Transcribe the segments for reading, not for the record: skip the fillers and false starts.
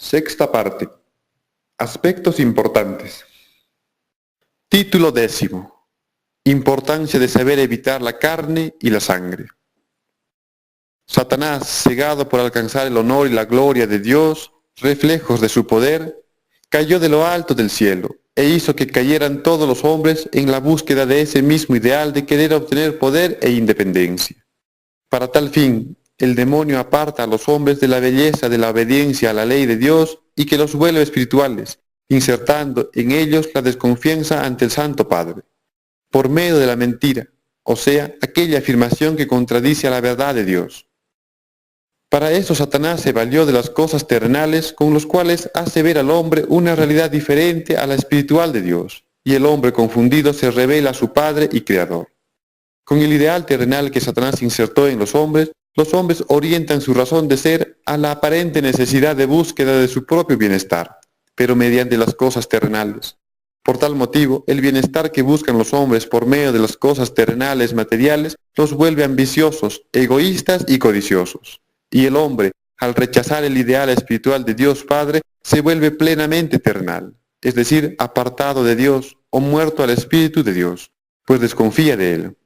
Sexta parte. Aspectos importantes. Título 10. Importancia de saber evitar la carne y la sangre. Satanás, cegado por alcanzar el honor y la gloria de Dios, reflejos de su poder, cayó de lo alto del cielo e hizo que cayeran todos los hombres en la búsqueda de ese mismo ideal de querer obtener poder e independencia. Para tal fin, el demonio aparta a los hombres de la belleza de la obediencia a la ley de Dios y que los vuelve espirituales, insertando en ellos la desconfianza ante el Santo Padre, por medio de la mentira, o sea, aquella afirmación que contradice a la verdad de Dios. Para eso Satanás se valió de las cosas terrenales con los cuales hace ver al hombre una realidad diferente a la espiritual de Dios, y el hombre confundido se revela a su Padre y Creador. Con el ideal terrenal que Satanás insertó en los hombres orientan su razón de ser a la aparente necesidad de búsqueda de su propio bienestar, pero mediante las cosas terrenales. Por tal motivo, el bienestar que buscan los hombres por medio de las cosas terrenales materiales los vuelve ambiciosos, egoístas y codiciosos. Y el hombre, al rechazar el ideal espiritual de Dios Padre, se vuelve plenamente terrenal, es decir, apartado de Dios o muerto al Espíritu de Dios, pues desconfía de Él.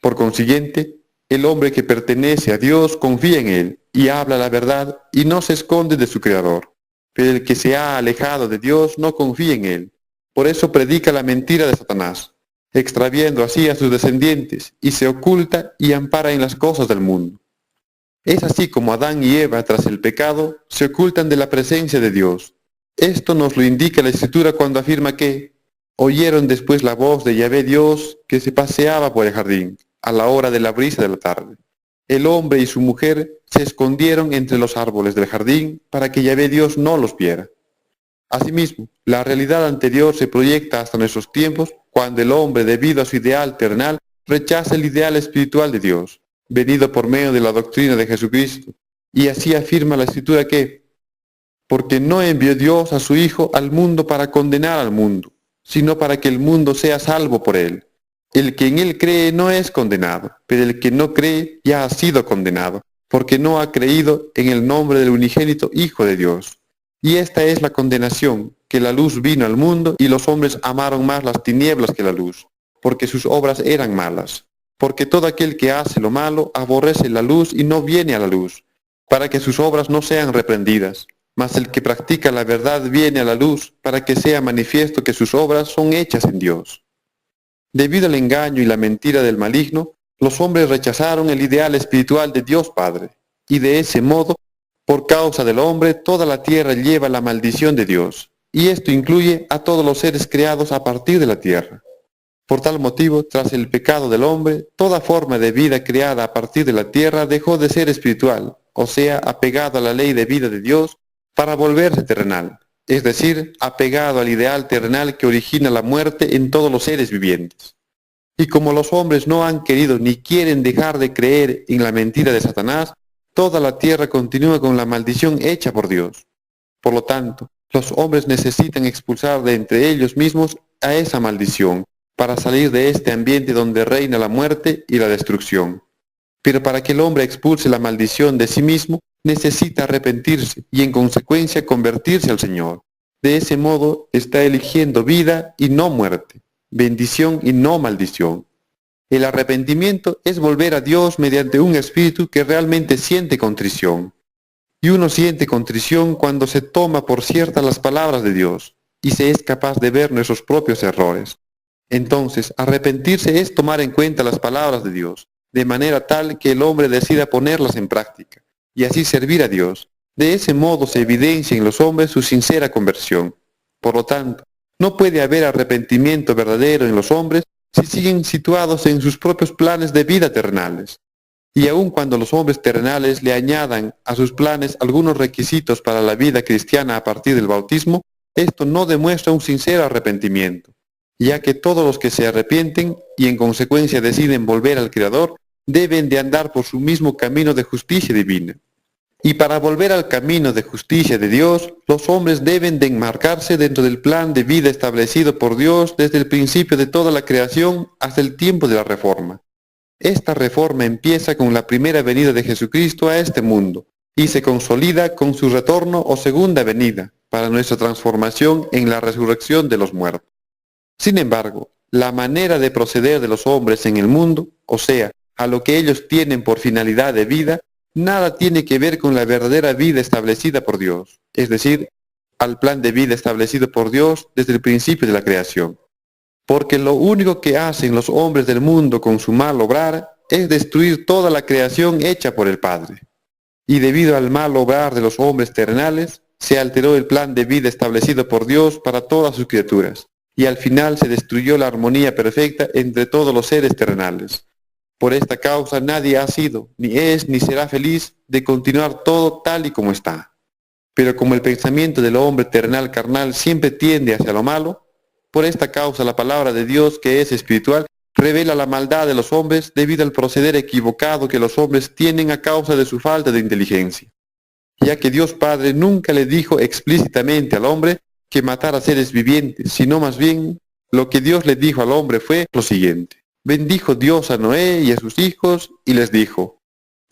Por consiguiente, el hombre que pertenece a Dios confía en Él y habla la verdad y no se esconde de su Creador. Pero el que se ha alejado de Dios no confía en Él. Por eso predica la mentira de Satanás, extraviando así a sus descendientes, y se oculta y ampara en las cosas del mundo. Es así como Adán y Eva, tras el pecado, se ocultan de la presencia de Dios. Esto nos lo indica la Escritura cuando afirma que oyeron después la voz de Yahvé Dios que se paseaba por el jardín, a la hora de la brisa de la tarde. El hombre y su mujer se escondieron entre los árboles del jardín para que Yahvé Dios no los viera. Asimismo, la realidad anterior se proyecta hasta nuestros tiempos cuando el hombre, debido a su ideal terrenal, rechaza el ideal espiritual de Dios, venido por medio de la doctrina de Jesucristo, y así afirma la Escritura que, porque no envió Dios a su Hijo al mundo para condenar al mundo, sino para que el mundo sea salvo por él. El que en él cree no es condenado, pero el que no cree ya ha sido condenado, porque no ha creído en el nombre del unigénito Hijo de Dios. Y esta es la condenación, que la luz vino al mundo y los hombres amaron más las tinieblas que la luz, porque sus obras eran malas. Porque todo aquel que hace lo malo aborrece la luz y no viene a la luz, para que sus obras no sean reprendidas. Mas el que practica la verdad viene a la luz, para que sea manifiesto que sus obras son hechas en Dios. Debido al engaño y la mentira del maligno, los hombres rechazaron el ideal espiritual de Dios Padre, y de ese modo, por causa del hombre, toda la tierra lleva la maldición de Dios, y esto incluye a todos los seres creados a partir de la tierra. Por tal motivo, tras el pecado del hombre, toda forma de vida creada a partir de la tierra dejó de ser espiritual, o sea, apegado a la ley de vida de Dios, para volverse terrenal, es decir, apegado al ideal terrenal que origina la muerte en todos los seres vivientes. Y como los hombres no han querido ni quieren dejar de creer en la mentira de Satanás, toda la tierra continúa con la maldición hecha por Dios. Por lo tanto, los hombres necesitan expulsar de entre ellos mismos a esa maldición, para salir de este ambiente donde reina la muerte y la destrucción. Pero para que el hombre expulse la maldición de sí mismo, necesita arrepentirse y en consecuencia convertirse al Señor. De ese modo está eligiendo vida y no muerte, bendición y no maldición. El arrepentimiento es volver a Dios mediante un espíritu que realmente siente contrición. Y uno siente contrición cuando se toma por ciertas las palabras de Dios y se es capaz de ver nuestros propios errores. Entonces, arrepentirse es tomar en cuenta las palabras de Dios, de manera tal que el hombre decida ponerlas en práctica, y así servir a Dios. De ese modo se evidencia en los hombres su sincera conversión. Por lo tanto, no puede haber arrepentimiento verdadero en los hombres si siguen situados en sus propios planes de vida terrenales. Y aun cuando los hombres terrenales le añadan a sus planes algunos requisitos para la vida cristiana a partir del bautismo, esto no demuestra un sincero arrepentimiento, ya que todos los que se arrepienten y en consecuencia deciden volver al Creador, deben de andar por su mismo camino de justicia divina. Y para volver al camino de justicia de Dios, los hombres deben de enmarcarse dentro del plan de vida establecido por Dios desde el principio de toda la creación hasta el tiempo de la Reforma. Esta reforma empieza con la primera venida de Jesucristo a este mundo, y se consolida con su retorno o segunda venida para nuestra transformación en la resurrección de los muertos. Sin embargo, la manera de proceder de los hombres en el mundo, o sea, a lo que ellos tienen por finalidad de vida, nada tiene que ver con la verdadera vida establecida por Dios, es decir, al plan de vida establecido por Dios desde el principio de la creación. Porque lo único que hacen los hombres del mundo con su mal obrar es destruir toda la creación hecha por el Padre. Y debido al mal obrar de los hombres terrenales, se alteró el plan de vida establecido por Dios para todas sus criaturas, y al final se destruyó la armonía perfecta entre todos los seres terrenales. Por esta causa nadie ha sido, ni es, ni será feliz de continuar todo tal y como está. Pero como el pensamiento del hombre terrenal carnal siempre tiende hacia lo malo, por esta causa la palabra de Dios, que es espiritual, revela la maldad de los hombres debido al proceder equivocado que los hombres tienen a causa de su falta de inteligencia. Ya que Dios Padre nunca le dijo explícitamente al hombre que matara seres vivientes, sino más bien lo que Dios le dijo al hombre fue lo siguiente. Bendijo Dios a Noé y a sus hijos y les dijo: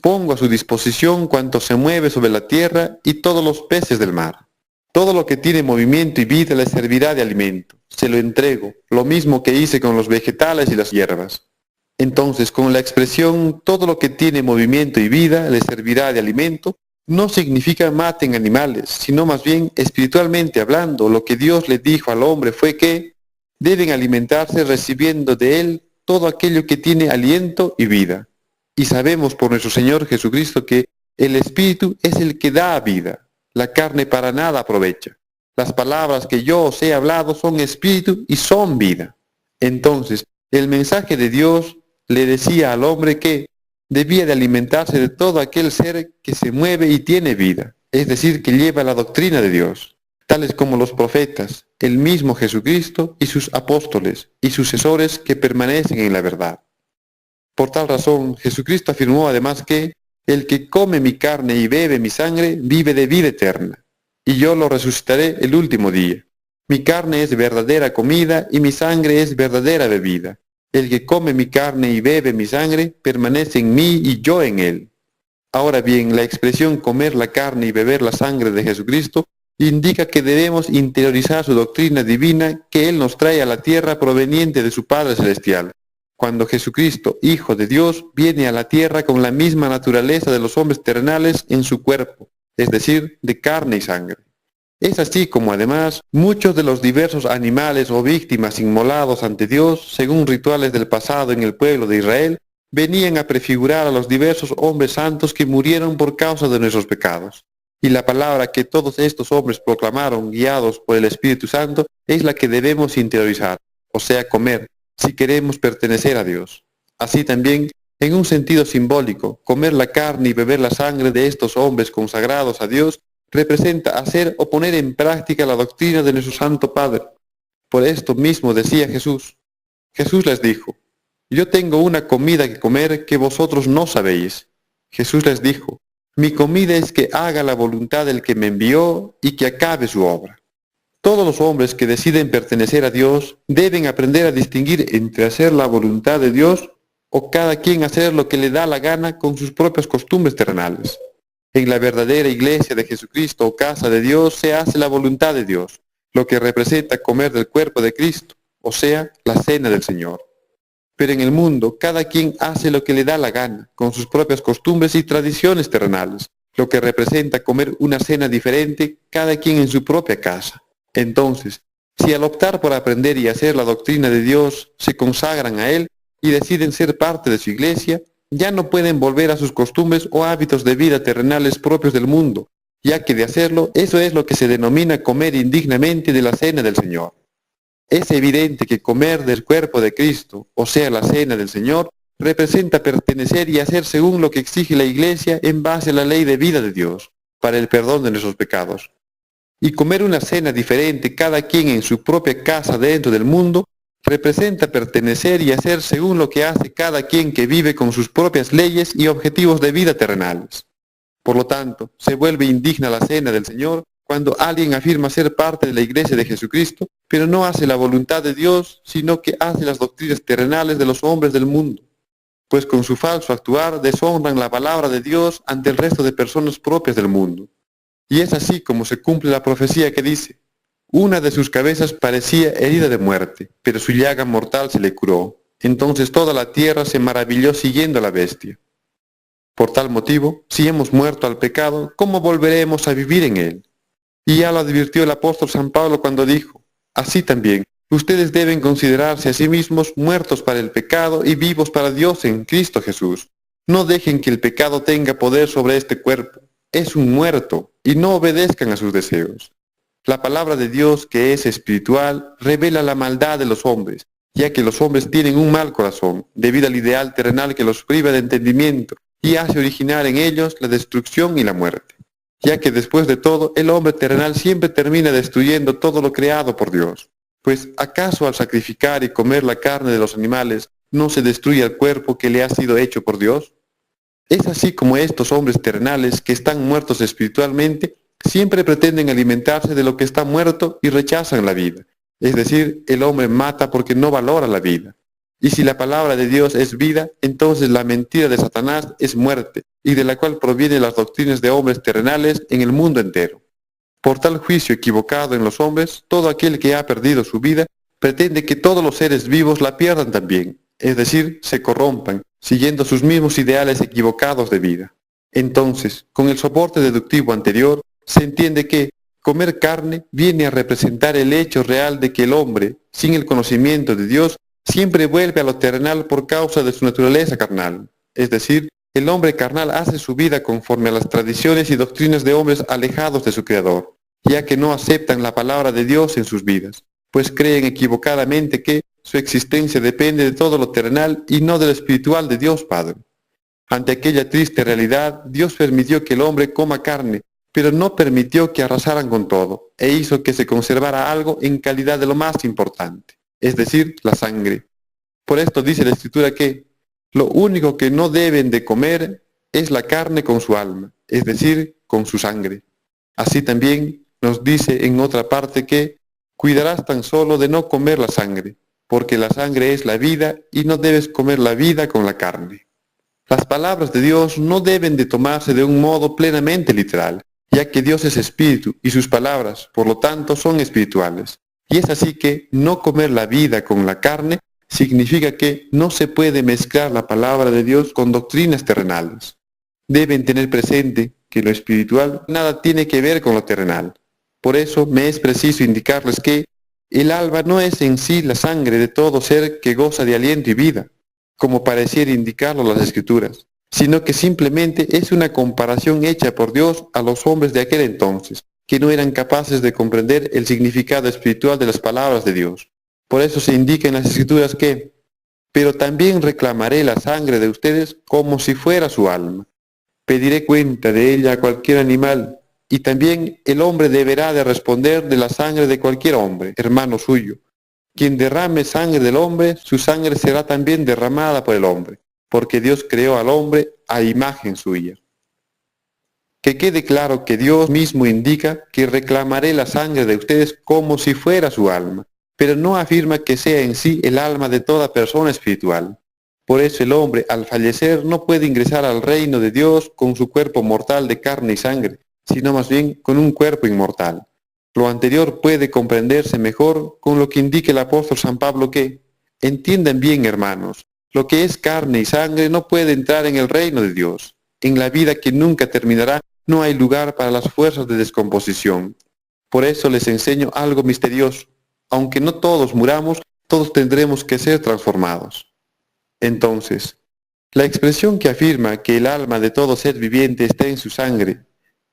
pongo a su disposición cuanto se mueve sobre la tierra y todos los peces del mar. Todo lo que tiene movimiento y vida les servirá de alimento. Se lo entrego, lo mismo que hice con los vegetales y las hierbas. Entonces, con la expresión todo lo que tiene movimiento y vida les servirá de alimento, no significa maten animales, sino más bien, espiritualmente hablando, lo que Dios le dijo al hombre fue que deben alimentarse recibiendo de él todo aquello que tiene aliento y vida. Y sabemos por nuestro Señor Jesucristo que el Espíritu es el que da vida. La carne para nada aprovecha. Las palabras que yo os he hablado son espíritu y son vida. Entonces, el mensaje de Dios le decía al hombre que debía de alimentarse de todo aquel ser que se mueve y tiene vida, es decir, que lleva la doctrina de Dios, tales como los profetas, el mismo Jesucristo y sus apóstoles y sucesores que permanecen en la verdad. Por tal razón, Jesucristo afirmó además que el que come mi carne y bebe mi sangre vive de vida eterna, y yo lo resucitaré el último día. Mi carne es verdadera comida y mi sangre es verdadera bebida. El que come mi carne y bebe mi sangre permanece en mí y yo en él. Ahora bien, la expresión comer la carne y beber la sangre de Jesucristo indica que debemos interiorizar su doctrina divina que Él nos trae a la tierra proveniente de su Padre Celestial. Cuando Jesucristo, Hijo de Dios, viene a la tierra con la misma naturaleza de los hombres terrenales en su cuerpo, es decir, de carne y sangre. Es así como además muchos de los diversos animales o víctimas inmolados ante Dios, según rituales del pasado en el pueblo de Israel, venían a prefigurar a los diversos hombres santos que murieron por causa de nuestros pecados. Y la palabra que todos estos hombres proclamaron, guiados por el Espíritu Santo, es la que debemos interiorizar, o sea, comer, si queremos pertenecer a Dios. Así también, en un sentido simbólico, comer la carne y beber la sangre de estos hombres consagrados a Dios representa hacer o poner en práctica la doctrina de nuestro Santo Padre. Por esto mismo decía Jesús. Jesús les dijo: yo tengo una comida que comer que vosotros no sabéis. Jesús les dijo: mi comida es que haga la voluntad del que me envió y que acabe su obra. Todos los hombres que deciden pertenecer a Dios deben aprender a distinguir entre hacer la voluntad de Dios o cada quien hacer lo que le da la gana con sus propias costumbres terrenales. En la verdadera iglesia de Jesucristo o casa de Dios se hace la voluntad de Dios, lo que representa comer del cuerpo de Cristo, o sea, la cena del Señor. Pero en el mundo cada quien hace lo que le da la gana con sus propias costumbres y tradiciones terrenales, lo que representa comer una cena diferente cada quien en su propia casa. Entonces, si al optar por aprender y hacer la doctrina de Dios se consagran a Él y deciden ser parte de su iglesia, ya no pueden volver a sus costumbres o hábitos de vida terrenales propios del mundo, ya que de hacerlo, eso es lo que se denomina comer indignamente de la cena del Señor. Es evidente que comer del cuerpo de Cristo, o sea, la cena del Señor, representa pertenecer y hacer según lo que exige la iglesia en base a la ley de vida de Dios, para el perdón de nuestros pecados. Y comer una cena diferente cada quien en su propia casa dentro del mundo representa pertenecer y hacer según lo que hace cada quien que vive con sus propias leyes y objetivos de vida terrenales. Por lo tanto, se vuelve indigna la cena del Señor cuando alguien afirma ser parte de la iglesia de Jesucristo, pero no hace la voluntad de Dios, sino que hace las doctrinas terrenales de los hombres del mundo. pues con su falso actuar deshonran la palabra de Dios ante el resto de personas propias del mundo. Y es así como se cumple la profecía que dice: una de sus cabezas parecía herida de muerte, pero su llaga mortal se le curó. Entonces toda la tierra se maravilló siguiendo a la bestia. Por tal motivo, si hemos muerto al pecado, ¿cómo volveremos a vivir en él? Y ya lo advirtió el apóstol San Pablo cuando dijo: así también, ustedes deben considerarse a sí mismos muertos para el pecado y vivos para Dios en Cristo Jesús. No dejen que el pecado tenga poder sobre este cuerpo. Es un muerto, y no obedezcan a sus deseos. La palabra de Dios, que es espiritual, revela la maldad de los hombres, ya que los hombres tienen un mal corazón, debido al ideal terrenal que los priva de entendimiento y hace originar en ellos la destrucción y la muerte, ya que después de todo el hombre terrenal siempre termina destruyendo todo lo creado por Dios. Pues ¿acaso al sacrificar y comer la carne de los animales no se destruye el cuerpo que le ha sido hecho por Dios? Es así como estos hombres terrenales que están muertos espiritualmente siempre pretenden alimentarse de lo que está muerto y rechazan la vida. Es decir, el hombre mata porque no valora la vida. Y si la palabra de Dios es vida, entonces la mentira de Satanás es muerte, y de la cual provienen las doctrinas de hombres terrenales en el mundo entero. Por tal juicio equivocado en los hombres, todo aquel que ha perdido su vida pretende que todos los seres vivos la pierdan también, es decir, se corrompan, siguiendo sus mismos ideales equivocados de vida. Entonces, con el soporte deductivo anterior, se entiende que comer carne viene a representar el hecho real de que el hombre, sin el conocimiento de Dios, siempre vuelve a lo terrenal por causa de su naturaleza carnal. Es decir, el hombre carnal hace su vida conforme a las tradiciones y doctrinas de hombres alejados de su Creador, ya que no aceptan la palabra de Dios en sus vidas, pues creen equivocadamente que su existencia depende de todo lo terrenal y no de lo espiritual de Dios Padre. Ante aquella triste realidad, Dios permitió que el hombre coma carne, pero no permitió que arrasaran con todo, e hizo que se conservara algo en calidad de lo más importante, es decir, la sangre. Por esto dice la Escritura que lo único que no deben de comer es la carne con su alma, es decir, con su sangre. Así también nos dice en otra parte que cuidarás tan solo de no comer la sangre, porque la sangre es la vida y no debes comer la vida con la carne. Las palabras de Dios no deben de tomarse de un modo plenamente literal, ya que Dios es espíritu y sus palabras, por lo tanto, son espirituales. Y es así que no comer la vida con la carne significa que no se puede mezclar la palabra de Dios con doctrinas terrenales. Deben tener presente que lo espiritual nada tiene que ver con lo terrenal. Por eso me es preciso indicarles que el alma no es en sí la sangre de todo ser que goza de aliento y vida, como pareciera indicarlo las Escrituras, sino que simplemente es una comparación hecha por Dios a los hombres de aquel entonces, que no eran capaces de comprender el significado espiritual de las palabras de Dios. Por eso se indica en las Escrituras que, pero también reclamaré la sangre de ustedes como si fuera su alma. Pediré cuenta de ella a cualquier animal, y también el hombre deberá de responder de la sangre de cualquier hombre, hermano suyo. Quien derrame sangre del hombre, su sangre será también derramada por el hombre, porque Dios creó al hombre a imagen suya. Que quede claro que Dios mismo indica que reclamaré la sangre de ustedes como si fuera su alma, pero no afirma que sea en sí el alma de toda persona espiritual. Por eso el hombre al fallecer no puede ingresar al reino de Dios con su cuerpo mortal de carne y sangre, sino más bien con un cuerpo inmortal. Lo anterior puede comprenderse mejor con lo que indica el apóstol San Pablo que, entiendan bien hermanos, lo que es carne y sangre no puede entrar en el reino de Dios. En la vida que nunca terminará no hay lugar para las fuerzas de descomposición. Por eso les enseño algo misterioso. Aunque no todos muramos, todos tendremos que ser transformados. Entonces, la expresión que afirma que el alma de todo ser viviente está en su sangre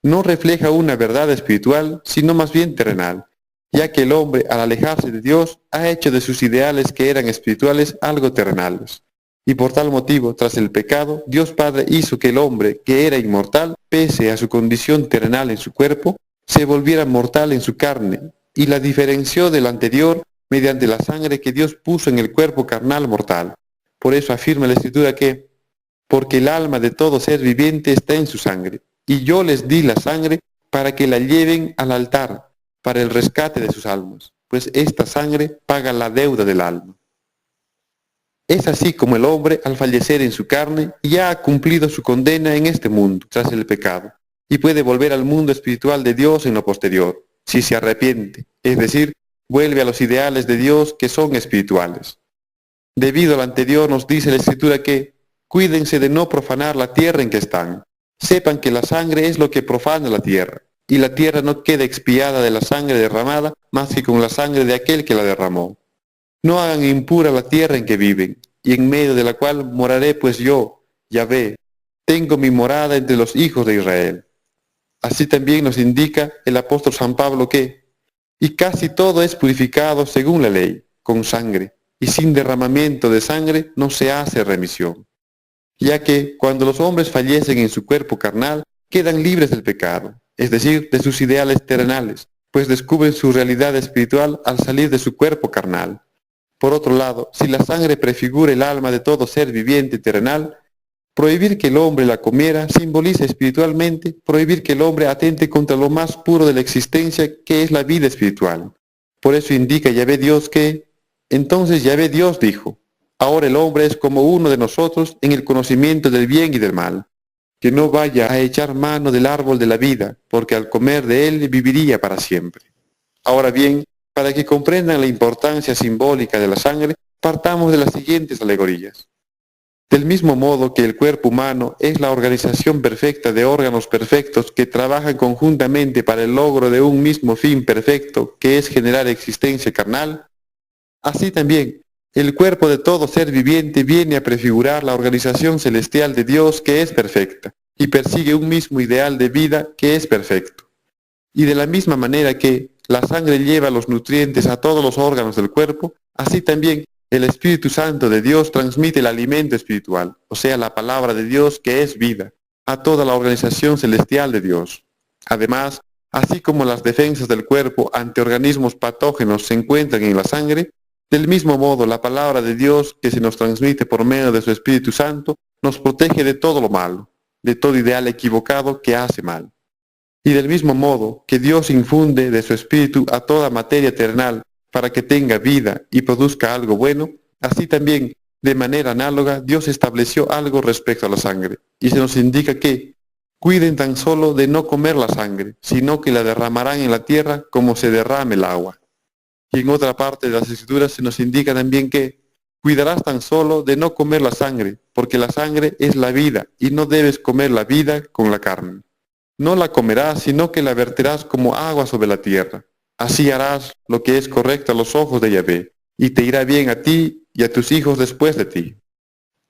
no refleja una verdad espiritual, sino más bien terrenal, ya que el hombre, al alejarse de Dios, ha hecho de sus ideales que eran espirituales algo terrenales. Y por tal motivo, tras el pecado, Dios Padre hizo que el hombre, que era inmortal, pese a su condición terrenal en su cuerpo, se volviera mortal en su carne, y la diferenció del anterior mediante la sangre que Dios puso en el cuerpo carnal mortal. Por eso afirma la Escritura que, porque el alma de todo ser viviente está en su sangre, y yo les di la sangre para que la lleven al altar, para el rescate de sus almas, pues esta sangre paga la deuda del alma. Es así como el hombre, al fallecer en su carne, ya ha cumplido su condena en este mundo, tras el pecado, y puede volver al mundo espiritual de Dios en lo posterior, si se arrepiente, es decir, vuelve a los ideales de Dios que son espirituales. Debido a lo anterior nos dice la Escritura que cuídense de no profanar la tierra en que están. Sepan que la sangre es lo que profana la tierra, y la tierra no queda expiada de la sangre derramada más que con la sangre de aquel que la derramó. No hagan impura la tierra en que viven, y en medio de la cual moraré pues yo, Yahvé, tengo mi morada entre los hijos de Israel. Así también nos indica el apóstol San Pablo que, y casi todo es purificado según la ley, con sangre, y sin derramamiento de sangre no se hace remisión. Ya que cuando los hombres fallecen en su cuerpo carnal, quedan libres del pecado, es decir, de sus ideales terrenales, pues descubren su realidad espiritual al salir de su cuerpo carnal. Por otro lado, si la sangre prefigura el alma de todo ser viviente terrenal, prohibir que el hombre la comiera simboliza espiritualmente prohibir que el hombre atente contra lo más puro de la existencia, que es la vida espiritual. Por eso indica Yahvé Dios que, entonces Yahvé Dios dijo, ahora el hombre es como uno de nosotros en el conocimiento del bien y del mal, que no vaya a echar mano del árbol de la vida, porque al comer de él viviría para siempre. Ahora bien, para que comprendan la importancia simbólica de la sangre, partamos de las siguientes alegorías. Del mismo modo que el cuerpo humano es la organización perfecta de órganos perfectos que trabajan conjuntamente para el logro de un mismo fin perfecto, que es generar existencia carnal, así también el cuerpo de todo ser viviente viene a prefigurar la organización celestial de Dios que es perfecta, y persigue un mismo ideal de vida que es perfecto. Y de la misma manera que la sangre lleva los nutrientes a todos los órganos del cuerpo, así también el Espíritu Santo de Dios transmite el alimento espiritual, o sea, la palabra de Dios que es vida, a toda la organización celestial de Dios. Además, así como las defensas del cuerpo ante organismos patógenos se encuentran en la sangre, del mismo modo la palabra de Dios que se nos transmite por medio de su Espíritu Santo nos protege de todo lo malo, de todo ideal equivocado que hace mal. Y del mismo modo que Dios infunde de su Espíritu a toda materia terrenal para que tenga vida y produzca algo bueno, así también, de manera análoga, Dios estableció algo respecto a la sangre, y se nos indica que cuiden tan solo de no comer la sangre, sino que la derramarán en la tierra como se derrame el agua. Y en otra parte de las Escrituras se nos indica también que cuidarás tan solo de no comer la sangre, porque la sangre es la vida, y no debes comer la vida con la carne. No la comerás, sino que la verterás como agua sobre la tierra. Así harás lo que es correcto a los ojos de Yahvé, y te irá bien a ti y a tus hijos después de ti.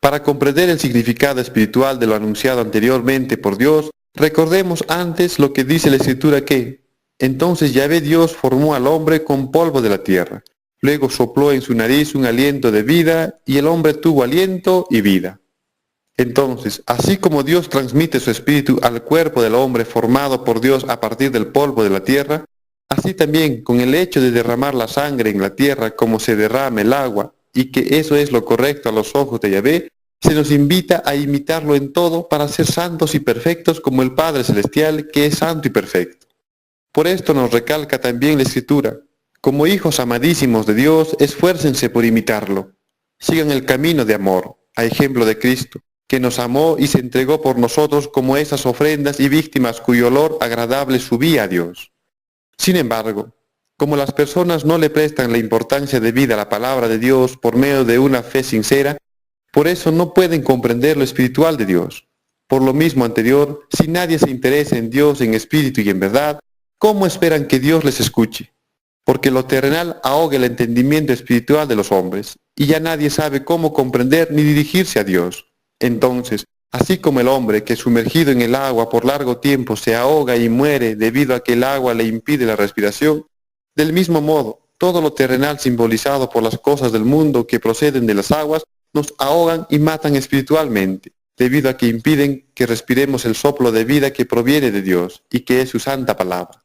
Para comprender el significado espiritual de lo anunciado anteriormente por Dios, recordemos antes lo que dice la Escritura que, entonces Yahvé Dios formó al hombre con polvo de la tierra, luego sopló en su nariz un aliento de vida, y el hombre tuvo aliento y vida. Entonces, así como Dios transmite su espíritu al cuerpo del hombre formado por Dios a partir del polvo de la tierra, así también con el hecho de derramar la sangre en la tierra como se derrama el agua, y que eso es lo correcto a los ojos de Yahvé, se nos invita a imitarlo en todo para ser santos y perfectos como el Padre Celestial que es santo y perfecto. Por esto nos recalca también la Escritura, como hijos amadísimos de Dios, esfuércense por imitarlo. Sigan el camino de amor, a ejemplo de Cristo, que nos amó y se entregó por nosotros como esas ofrendas y víctimas cuyo olor agradable subía a Dios. Sin embargo, como las personas no le prestan la importancia debida a la palabra de Dios por medio de una fe sincera, por eso no pueden comprender lo espiritual de Dios. Por lo mismo anterior, si nadie se interesa en Dios en espíritu y en verdad, ¿cómo esperan que Dios les escuche? Porque lo terrenal ahoga el entendimiento espiritual de los hombres, y ya nadie sabe cómo comprender ni dirigirse a Dios. Entonces, así como el hombre que sumergido en el agua por largo tiempo se ahoga y muere debido a que el agua le impide la respiración, del mismo modo, todo lo terrenal simbolizado por las cosas del mundo que proceden de las aguas nos ahogan y matan espiritualmente, debido a que impiden que respiremos el soplo de vida que proviene de Dios y que es su santa palabra.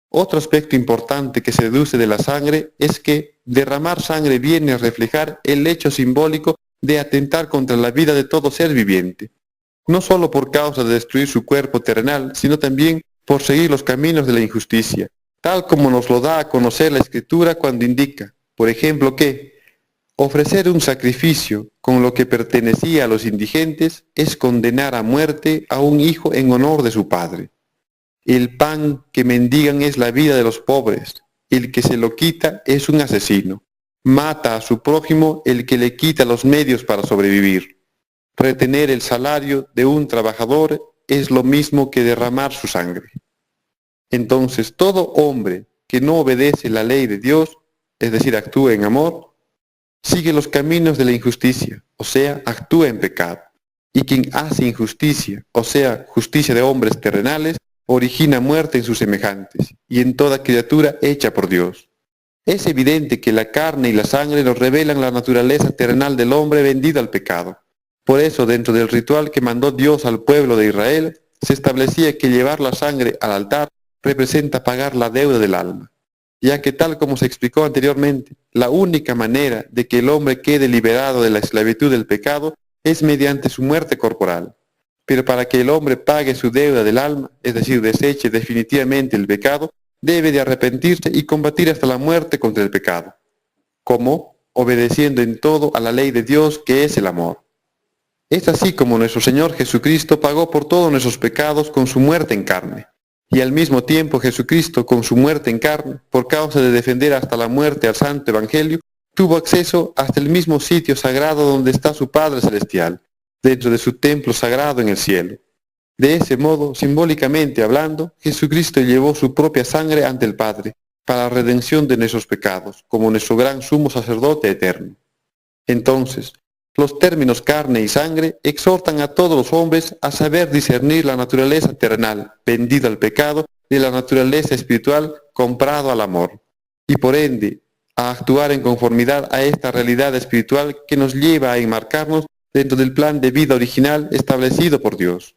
Otro aspecto importante que se deduce de la sangre es que derramar sangre viene a reflejar el hecho simbólico de atentar contra la vida de todo ser viviente, no solo por causa de destruir su cuerpo terrenal, sino también por seguir los caminos de la injusticia, tal como nos lo da a conocer la Escritura cuando indica, por ejemplo, que Ofrecer un sacrificio con lo que pertenecía a los indigentes es condenar a muerte a un hijo en honor de su padre. El pan que mendigan es la vida de los pobres. El que se lo quita es un asesino. Mata a su prójimo el que le quita los medios para sobrevivir. Retener el salario de un trabajador es lo mismo que derramar su sangre. Entonces, todo hombre que no obedece la ley de Dios, es decir, actúa en amor, sigue los caminos de la injusticia, o sea, actúa en pecado. Y quien hace injusticia, o sea, justicia de hombres terrenales, origina muerte en sus semejantes y en toda criatura hecha por Dios. Es evidente que la carne y la sangre nos revelan la naturaleza terrenal del hombre vendido al pecado. Por eso, dentro del ritual que mandó Dios al pueblo de Israel, se establecía que llevar la sangre al altar representa pagar la deuda del alma, ya que tal como se explicó anteriormente, la única manera de que el hombre quede liberado de la esclavitud del pecado es mediante su muerte corporal. Pero para que el hombre pague su deuda del alma, es decir, deseche definitivamente el pecado, debe de arrepentirse y combatir hasta la muerte contra el pecado. ¿Cómo? Obedeciendo en todo a la ley de Dios, que es el amor. Es así como nuestro Señor Jesucristo pagó por todos nuestros pecados con su muerte en carne. Y al mismo tiempo Jesucristo, con su muerte en carne, por causa de defender hasta la muerte al Santo Evangelio, tuvo acceso hasta el mismo sitio sagrado donde está su Padre Celestial, dentro de su templo sagrado en el cielo. De ese modo, simbólicamente hablando, Jesucristo llevó su propia sangre ante el Padre, para la redención de nuestros pecados, como nuestro gran sumo sacerdote eterno. Entonces, los términos carne y sangre exhortan a todos los hombres a saber discernir la naturaleza terrenal, vendida al pecado, de la naturaleza espiritual, comprado al amor, y por ende, a actuar en conformidad a esta realidad espiritual que nos lleva a enmarcarnos dentro del plan de vida original establecido por Dios.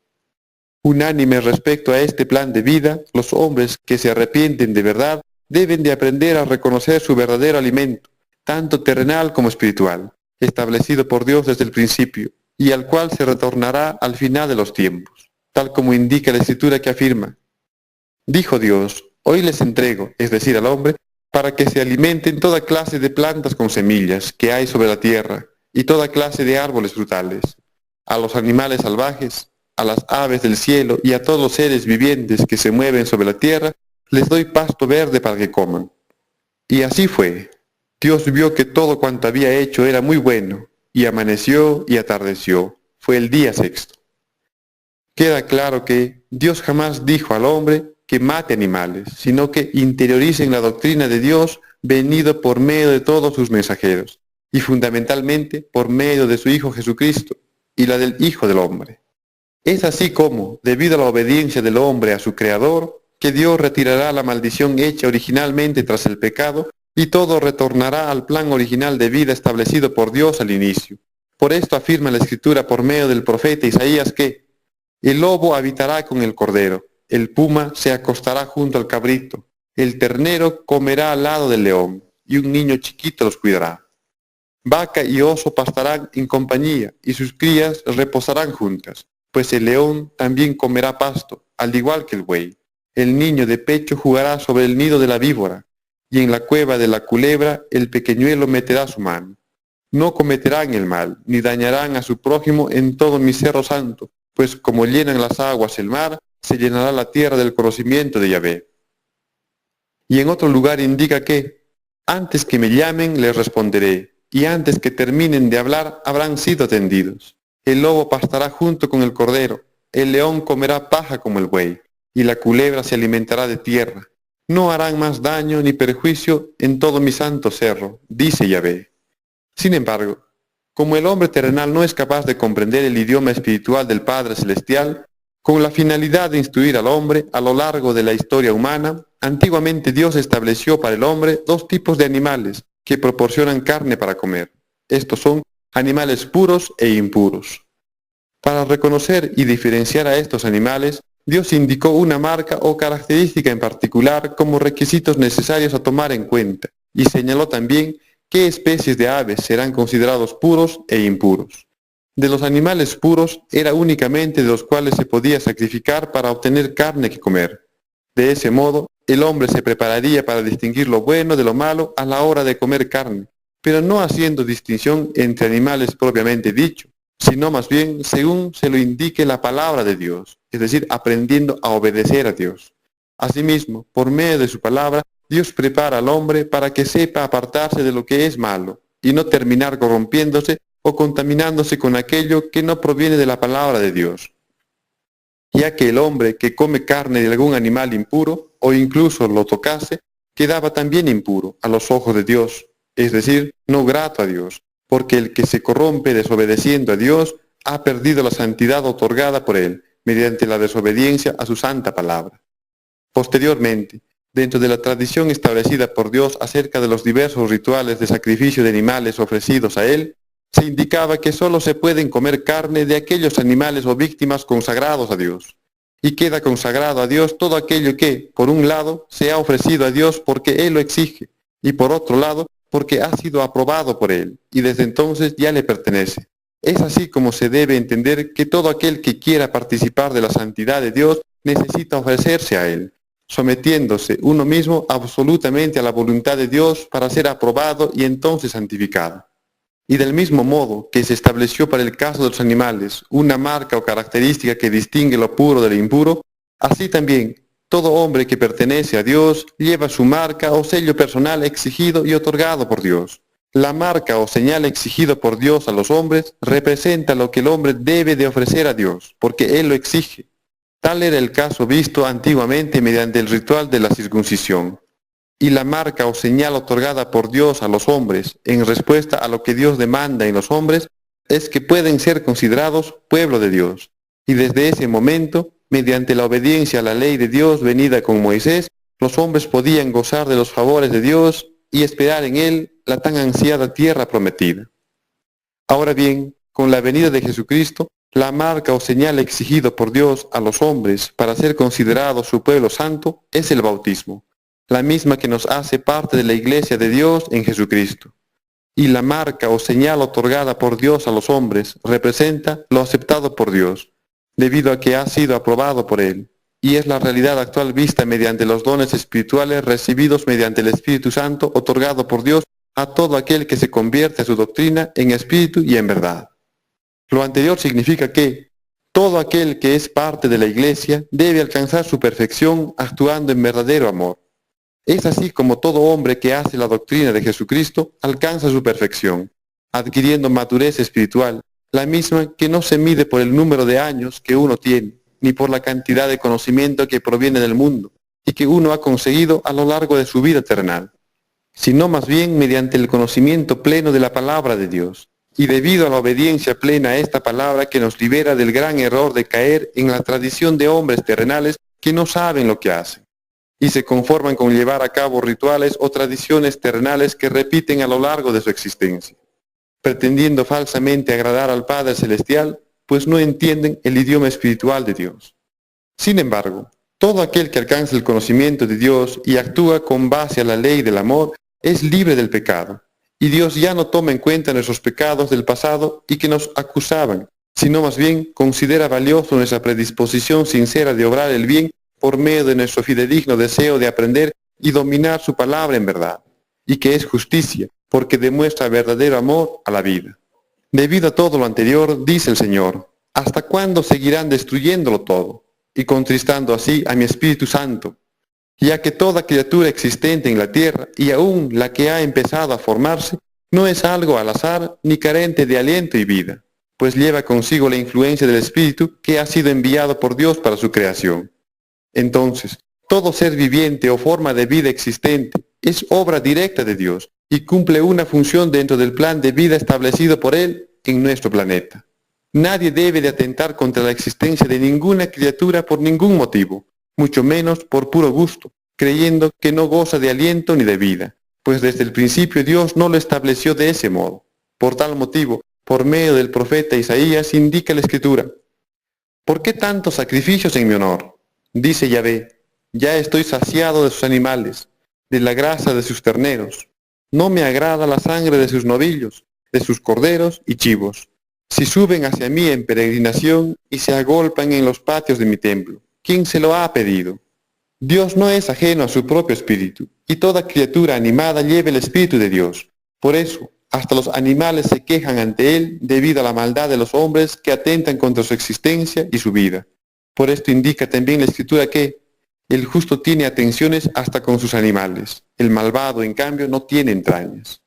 Unánimes respecto a este plan de vida, los hombres que se arrepienten de verdad deben de aprender a reconocer su verdadero alimento, tanto terrenal como espiritual, establecido por Dios desde el principio, y al cual se retornará al final de los tiempos, tal como indica la Escritura que afirma: dijo Dios, hoy les entrego, es decir, al hombre, para que se alimenten toda clase de plantas con semillas que hay sobre la tierra, y toda clase de árboles frutales, a los animales salvajes, a las aves del cielo y a todos los seres vivientes que se mueven sobre la tierra, les doy pasto verde para que coman. Y así fue. Dios vio que todo cuanto había hecho era muy bueno, y amaneció y atardeció. Fue el día sexto. Queda claro que Dios jamás dijo al hombre que mate animales, sino que interioricen la doctrina de Dios venido por medio de todos sus mensajeros, y fundamentalmente por medio de su Hijo Jesucristo, y la del Hijo del Hombre. Es así como, debido a la obediencia del hombre a su Creador, que Dios retirará la maldición hecha originalmente tras el pecado, y todo retornará al plan original de vida establecido por Dios al inicio. Por esto afirma la Escritura por medio del profeta Isaías que el lobo habitará con el cordero, el puma se acostará junto al cabrito, el ternero comerá al lado del león, y un niño chiquito los cuidará. Vaca y oso pastarán en compañía, y sus crías reposarán juntas, pues el león también comerá pasto, al igual que el buey. El niño de pecho jugará sobre el nido de la víbora, y en la cueva de la culebra el pequeñuelo meterá su mano. No cometerán el mal, ni dañarán a su prójimo en todo mi cerro santo, pues como llenan las aguas el mar, se llenará la tierra del conocimiento de Yahvé. Y en otro lugar indica que, antes que me llamen les responderé, y antes que terminen de hablar habrán sido atendidos. El lobo pastará junto con el cordero, el león comerá paja como el buey, y la culebra se alimentará de tierra. No harán más daño ni perjuicio en todo mi santo cerro, dice Yahvé. Sin embargo, como el hombre terrenal no es capaz de comprender el idioma espiritual del Padre Celestial, con la finalidad de instruir al hombre a lo largo de la historia humana, antiguamente Dios estableció para el hombre dos tipos de animales que proporcionan carne para comer. Estos son animales puros e impuros. Para reconocer y diferenciar a estos animales, Dios indicó una marca o característica en particular como requisitos necesarios a tomar en cuenta, y señaló también qué especies de aves serán considerados puros e impuros. De los animales puros era únicamente de los cuales se podía sacrificar para obtener carne que comer. De ese modo, el hombre se prepararía para distinguir lo bueno de lo malo a la hora de comer carne, pero no haciendo distinción entre animales propiamente dicho, sino más bien según se lo indique la palabra de Dios, es decir, aprendiendo a obedecer a Dios. Asimismo, por medio de su palabra, Dios prepara al hombre para que sepa apartarse de lo que es malo, y no terminar corrompiéndose o contaminándose con aquello que no proviene de la palabra de Dios. Ya que el hombre que come carne de algún animal impuro, o incluso lo tocase, quedaba también impuro a los ojos de Dios, es decir, no grato a Dios, porque el que se corrompe desobedeciendo a Dios ha perdido la santidad otorgada por él, mediante la desobediencia a su santa palabra. Posteriormente, dentro de la tradición establecida por Dios acerca de los diversos rituales de sacrificio de animales ofrecidos a Él, se indicaba que sólo se pueden comer carne de aquellos animales o víctimas consagrados a Dios. Y queda consagrado a Dios todo aquello que, por un lado, se ha ofrecido a Dios porque Él lo exige, y por otro lado, porque ha sido aprobado por Él, y desde entonces ya le pertenece. Es así como se debe entender que todo aquel que quiera participar de la santidad de Dios necesita ofrecerse a Él, sometiéndose uno mismo absolutamente a la voluntad de Dios para ser aprobado y entonces santificado. Y del mismo modo que se estableció para el caso de los animales una marca o característica que distingue lo puro de lo impuro, así también todo hombre que pertenece a Dios lleva su marca o sello personal exigido y otorgado por Dios. La marca o señal exigido por Dios a los hombres representa lo que el hombre debe de ofrecer a Dios, porque Él lo exige. Tal era el caso visto antiguamente mediante el ritual de la circuncisión. Y la marca o señal otorgada por Dios a los hombres en respuesta a lo que Dios demanda en los hombres es que pueden ser considerados pueblo de Dios. Y desde ese momento, mediante la obediencia a la ley de Dios venida con Moisés, los hombres podían gozar de los favores de Dios y esperar en Él la tan ansiada tierra prometida. Ahora bien, con la venida de Jesucristo, la marca o señal exigido por Dios a los hombres para ser considerados su pueblo santo es el bautismo, la misma que nos hace parte de la Iglesia de Dios en Jesucristo. Y la marca o señal otorgada por Dios a los hombres representa lo aceptado por Dios, debido a que ha sido aprobado por Él, y es la realidad actual vista mediante los dones espirituales recibidos mediante el Espíritu Santo otorgado por Dios a todo aquel que se convierte a su doctrina en espíritu y en verdad. Lo anterior significa que todo aquel que es parte de la Iglesia debe alcanzar su perfección actuando en verdadero amor. Es así como todo hombre que hace la doctrina de Jesucristo alcanza su perfección, adquiriendo madurez espiritual, la misma que no se mide por el número de años que uno tiene, ni por la cantidad de conocimiento que proviene del mundo, y que uno ha conseguido a lo largo de su vida terrenal, sino más bien mediante el conocimiento pleno de la palabra de Dios, y debido a la obediencia plena a esta palabra que nos libera del gran error de caer en la tradición de hombres terrenales que no saben lo que hacen y se conforman con llevar a cabo rituales o tradiciones terrenales que repiten a lo largo de su existencia, pretendiendo falsamente agradar al Padre Celestial, pues no entienden el idioma espiritual de Dios. Sin embargo, todo aquel que alcanza el conocimiento de Dios y actúa con base a la ley del amor es libre del pecado, y Dios ya no toma en cuenta nuestros pecados del pasado y que nos acusaban, sino más bien considera valioso nuestra predisposición sincera de obrar el bien por medio de nuestro fidedigno deseo de aprender y dominar su palabra en verdad, y que es justicia, porque demuestra verdadero amor a la vida. Debido a todo lo anterior, dice el Señor, ¿hasta cuándo seguirán destruyéndolo todo, y contristando así a mi Espíritu Santo? Ya que toda criatura existente en la tierra, y aún la que ha empezado a formarse, no es algo al azar ni carente de aliento y vida, pues lleva consigo la influencia del Espíritu que ha sido enviado por Dios para su creación. Entonces, todo ser viviente o forma de vida existente es obra directa de Dios y cumple una función dentro del plan de vida establecido por Él en nuestro planeta. Nadie debe de atentar contra la existencia de ninguna criatura por ningún motivo, mucho menos por puro gusto, creyendo que no goza de aliento ni de vida, pues desde el principio Dios no lo estableció de ese modo. Por tal motivo, por medio del profeta Isaías indica la Escritura: ¿por qué tantos sacrificios en mi honor? Dice Yahvé, ya estoy saciado de sus animales, de la grasa de sus terneros. No me agrada la sangre de sus novillos, de sus corderos y chivos. Si suben hacia mí en peregrinación y se agolpan en los patios de mi templo, ¿quién se lo ha pedido? Dios no es ajeno a su propio espíritu, y toda criatura animada lleva el espíritu de Dios. Por eso, Hasta los animales se quejan ante él debido a la maldad de los hombres que atentan contra su existencia y su vida. Por esto indica también la Escritura que el justo tiene atenciones hasta con sus animales. El malvado, en cambio, no tiene entrañas.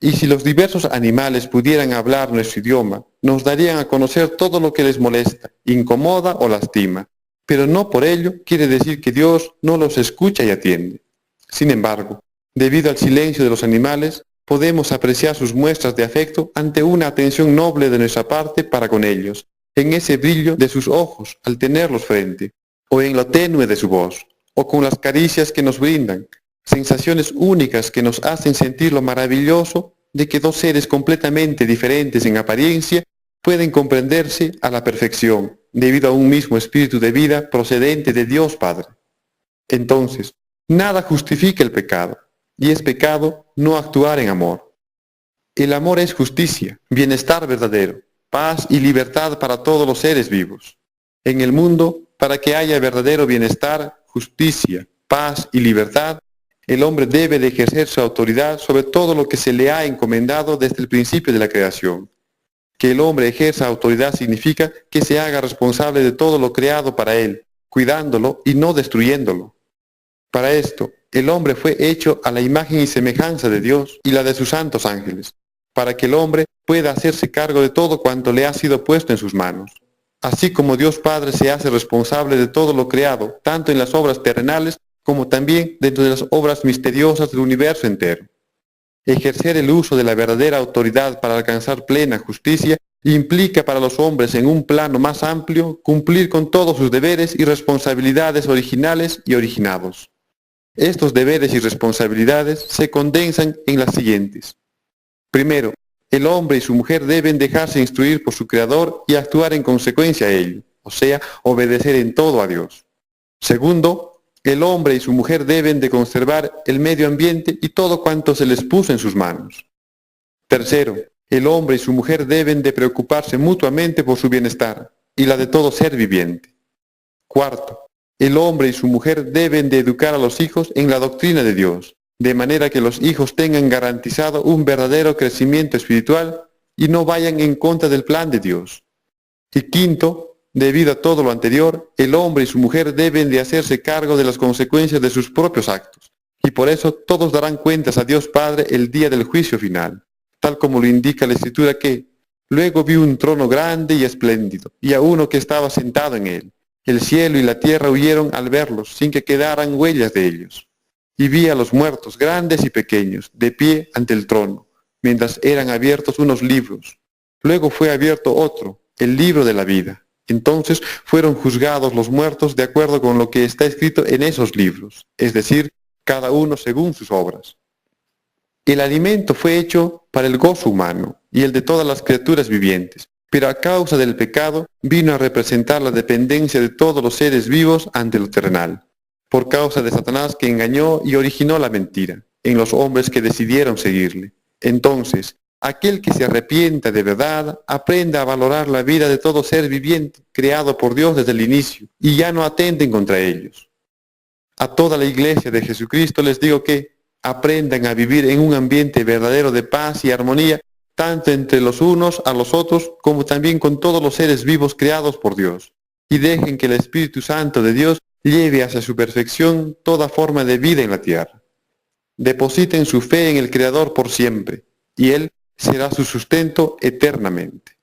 Y si los diversos animales pudieran hablar nuestro idioma, nos darían a conocer todo lo que les molesta, incomoda o lastima. Pero no por ello quiere decir que Dios no los escucha y atiende. Sin embargo, debido al silencio de los animales, podemos apreciar sus muestras de afecto ante una atención noble de nuestra parte para con ellos, en ese brillo de sus ojos al tenerlos frente, o en lo tenue de su voz, o con las caricias que nos brindan, sensaciones únicas que nos hacen sentir lo maravilloso de que dos seres completamente diferentes en apariencia pueden comprenderse a la perfección, debido a un mismo espíritu de vida procedente de Dios Padre. Entonces, nada justifica el pecado, y es pecado no actuar en amor. El amor es justicia, bienestar verdadero, paz y libertad para todos los seres vivos. En el mundo, para que haya verdadero bienestar, justicia, paz y libertad, el hombre debe de ejercer su autoridad sobre todo lo que se le ha encomendado desde el principio de la creación. Que el hombre ejerza autoridad significa que se haga responsable de todo lo creado para él, cuidándolo y no destruyéndolo. Para esto, el hombre fue hecho a la imagen y semejanza de Dios y la de sus santos ángeles, para que el hombre pueda hacerse cargo de todo cuanto le ha sido puesto en sus manos. Así como Dios Padre se hace responsable de todo lo creado, tanto en las obras terrenales como también dentro de las obras misteriosas del universo entero. Ejercer el uso de la verdadera autoridad para alcanzar plena justicia implica para los hombres en un plano más amplio cumplir con todos sus deberes y responsabilidades originales y originados. Estos deberes y responsabilidades se condensan en las siguientes. Primero, el hombre y su mujer deben dejarse instruir por su Creador y actuar en consecuencia a ello, o sea, obedecer en todo a Dios. Segundo, el hombre y su mujer deben de conservar el medio ambiente y todo cuanto se les puso en sus manos. Tercero, el hombre y su mujer deben de preocuparse mutuamente por su bienestar y la de todo ser viviente. Cuarto, el hombre y su mujer deben de educar a los hijos en la doctrina de Dios, de manera que los hijos tengan garantizado un verdadero crecimiento espiritual y no vayan en contra del plan de Dios. Y quinto, debido a todo lo anterior, el hombre y su mujer deben de hacerse cargo de las consecuencias de sus propios actos, y por eso todos darán cuentas a Dios Padre el día del juicio final, tal como lo indica la Escritura que luego vi un trono grande y espléndido, y a uno que estaba sentado en él. El cielo y la tierra huyeron al verlos, sin que quedaran huellas de ellos. Y vi a los muertos, grandes y pequeños, de pie ante el trono, mientras eran abiertos unos libros. Luego fue abierto otro, el libro de la vida. Entonces fueron juzgados los muertos de acuerdo con lo que está escrito en esos libros, es decir, cada uno según sus obras. El alimento fue hecho para el gozo humano y el de todas las criaturas vivientes, pero a causa del pecado vino a representar la dependencia de todos los seres vivos ante lo terrenal, por causa de Satanás que engañó y originó la mentira en los hombres que decidieron seguirle. Entonces, aquel que se arrepienta de verdad, aprenda a valorar la vida de todo ser viviente creado por Dios desde el inicio, y ya no atenten contra ellos. A toda la iglesia de Jesucristo les digo que aprendan a vivir en un ambiente verdadero de paz y armonía, tanto entre los unos a los otros, como también con todos los seres vivos creados por Dios, y dejen que el Espíritu Santo de Dios lleve hacia su perfección toda forma de vida en la tierra. Depositen su fe en el Creador por siempre, y Él será su sustento eternamente.